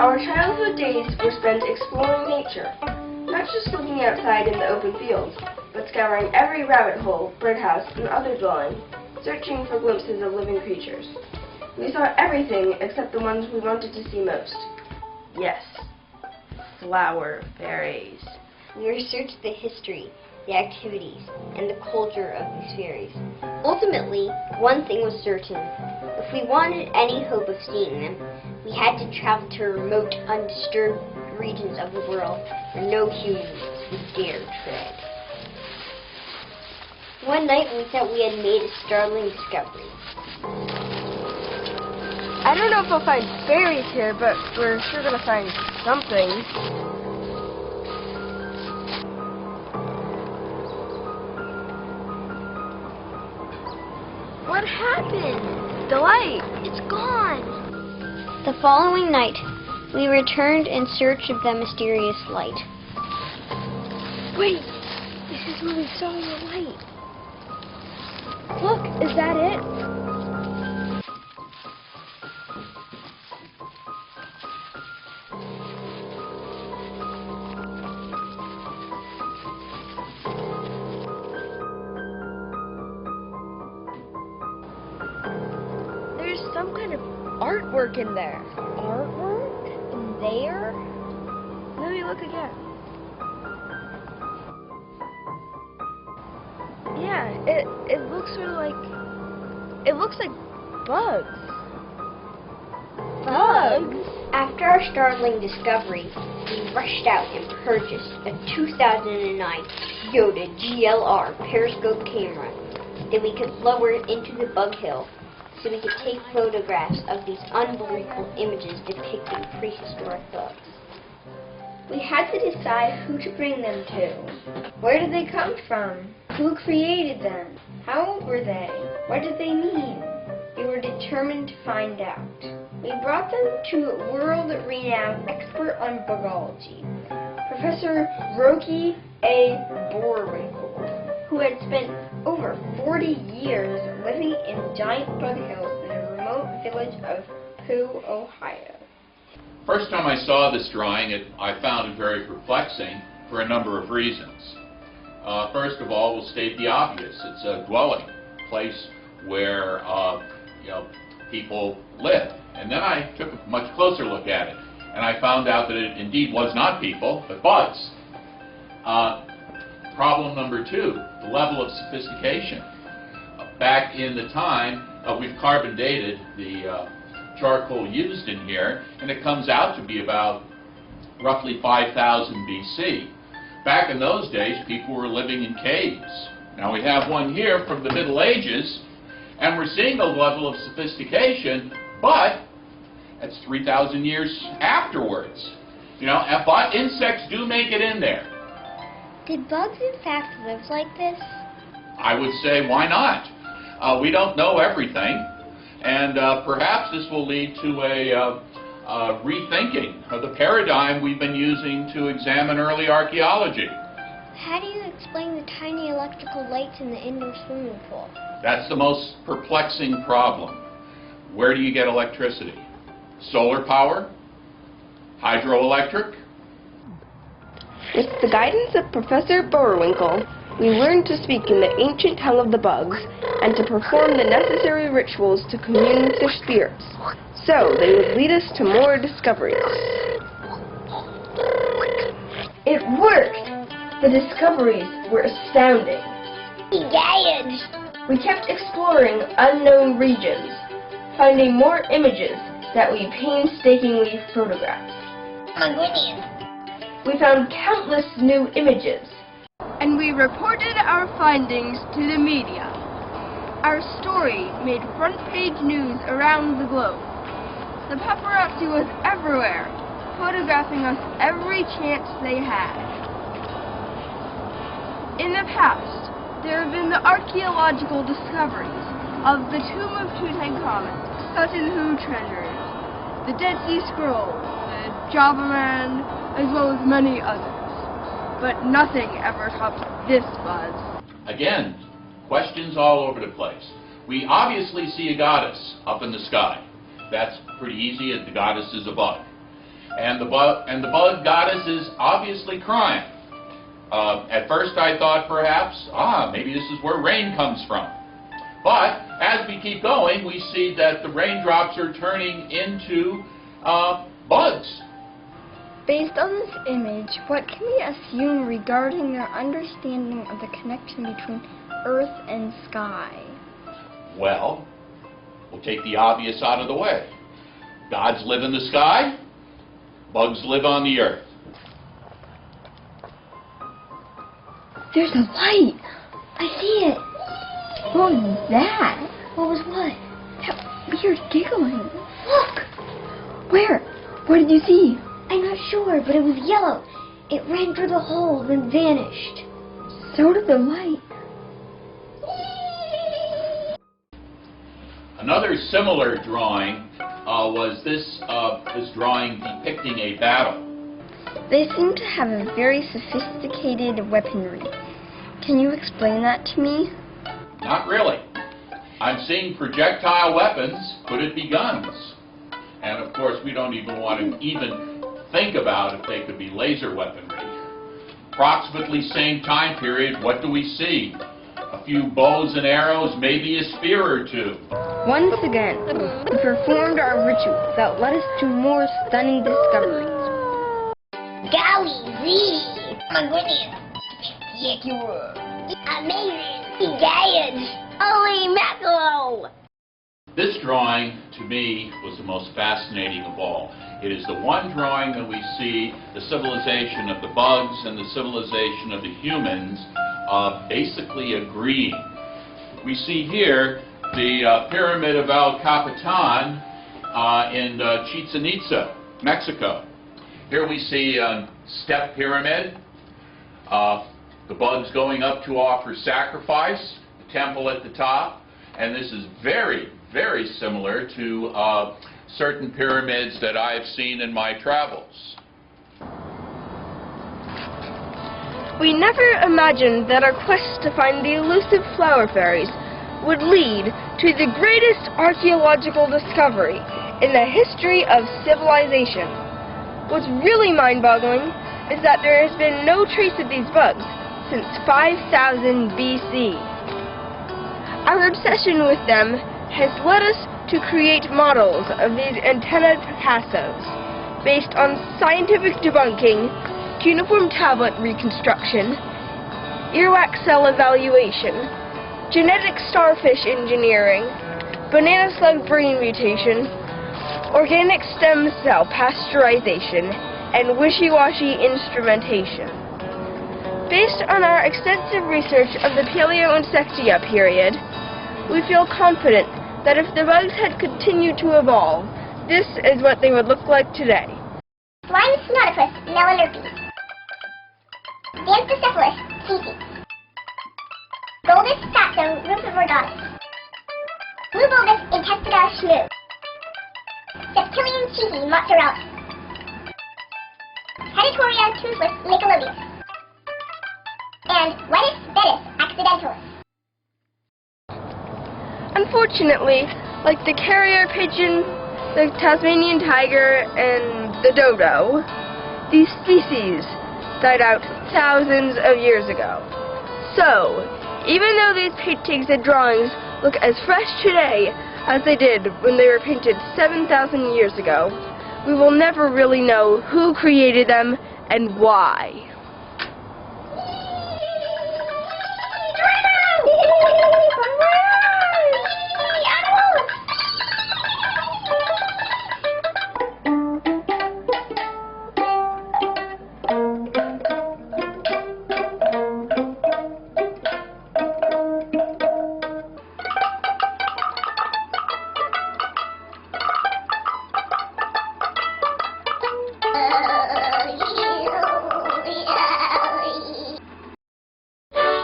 Our childhood days were spent exploring nature, not just looking outside in the open fields, but scouring every rabbit hole, birdhouse, and other dwelling, searching for glimpses of living creatures. We saw everything except the ones we wanted to see most. Yes, flower fairies. We researched the history, the activities, and the culture of these fairies. Ultimately, one thing was certain. If we wanted any hope of seeing them, we had to travel to remote, undisturbed regions of the world where no humans would dare tread. One night we thought we had made a startling discovery. I don't know if we'll find fairies here, but we're sure going to find something. What happened? The light, it's gone. The following night, we returned in search of the mysterious light. Wait, this is where we saw the light. Look, is that it? There's some kind of artwork in there. Artwork? In there? Let me look again. Yeah, it looks sort of like, it looks like bugs. Bugs? After our startling discovery, we rushed out and purchased a 2009 Yoda GLR periscope camera that we could lower into the bug hill so we could take photographs of these unbelievable images depicting prehistoric bugs. We had to decide who to bring them to. Where did they come from? Who created them? How old were they? What did they mean? We were determined to find out. We brought them to world-renowned expert on bugology, Professor Roky A. Boerwinkle, who had spent over 40 years living in giant bug hills in the remote village of Pooh, Ohio. First time I saw this drawing, I found it very perplexing for a number of reasons. First of all, we'll state the obvious. It's a dwelling place where people live. And then I took a much closer look at it, and I found out that it indeed was not people, but bugs. Problem number two, the level of sophistication. Back in the time, we've carbon dated the charcoal used in here, and it comes out to be about roughly 5000 BC. Back in those days, people were living in caves. Now we have one here from the Middle Ages, and we're seeing the level of sophistication, but that's 3,000 years afterwards. But insects do make it in there. Did bugs in fact live like this? I would say, why not? We don't know everything, and perhaps this will lead to a rethinking of the paradigm we've been using to examine early archaeology. How do you explain the tiny electrical lights in the indoor swimming pool? That's the most perplexing problem. Where do you get electricity? Solar power? Hydroelectric? With the guidance of Professor Boerwinkle, we learned to speak in the ancient tongue of the bugs and to perform the necessary rituals to commune with their spirits, so they would lead us to more discoveries. It worked! The discoveries were astounding. We kept exploring unknown regions, finding more images that we painstakingly photographed. We found countless new images, and we reported our findings to the media. Our story made front-page news around the globe. The paparazzi was everywhere, photographing us every chance they had. In the past, there have been the archaeological discoveries of the tomb of Tutankhamun, Sutton Hoo treasures, the Dead Sea Scrolls, the Java Man, as well as many others. But nothing ever tops this buzz. Again, questions all over the place. We obviously see a goddess up in the sky. That's pretty easy, as the goddess is a bug. and the bug goddess is obviously crying. At first I thought perhaps, maybe this is where rain comes from. But as we keep going, we see that the raindrops are turning into bugs. Based on this image, what can we assume regarding their understanding of the connection between Earth and sky? Well, we'll take the obvious out of the way. Gods live in the sky, bugs live on the earth. There's a light! I see it! What was that? What was what? That weird giggling. Look! Where? What did you see? I'm not sure, but it was yellow. It ran through the hole, then vanished. So did the light. Another similar drawing was this drawing depicting a battle. They seem to have a very sophisticated weaponry. Can you explain that to me? Not really. I'm seeing projectile weapons. Could it be guns? And of course, we don't even want to think about if they could be laser weaponry. Approximately same time period, what do we see? A few bows and arrows, maybe a spear or two. Once again, we performed our ritual that led us to more stunning discoveries. Golly gee! My goodness! Spectacular! Amazing! Giant! Holy mackerel! This drawing, to me, was the most fascinating of all. It is the one drawing that we see the civilization of the bugs and the civilization of the humans basically agreeing. We see here the Pyramid of El Capitan in Chichen Itza, Mexico. Here we see a step pyramid, the bugs going up to offer sacrifice, the temple at the top, and this is very, very similar to certain pyramids that I've seen in my travels. We never imagined that our quest to find the elusive flower fairies would lead to the greatest archaeological discovery in the history of civilization. What's really mind-boggling is that there has been no trace of these bugs since 5000 BC. Our obsession with them has led us to create models of these antenna Picassos based on scientific debunking, cuneiform tablet reconstruction, earwax cell evaluation, genetic starfish engineering, banana slug brain mutation, organic stem cell pasteurization, and wishy-washy instrumentation. Based on our extensive research of the Paleo-Insectia period, we feel confident that if the bugs had continued to evolve, this is what they would look like today. Blind Snodopus melanerpes. Danstocephalus species. Goldus fatso rumpivordatus. Bluebulbus intestida shmoo. Septilian chihi mozzarella. Hedatoria toothless nickelodeus. And Wedus betis accidentalis. Unfortunately, like the carrier pigeon, the Tasmanian tiger, and the dodo, these species died out thousands of years ago. So, even though these paintings and drawings look as fresh today as they did when they were painted 7,000 years ago, we will never really know who created them and why.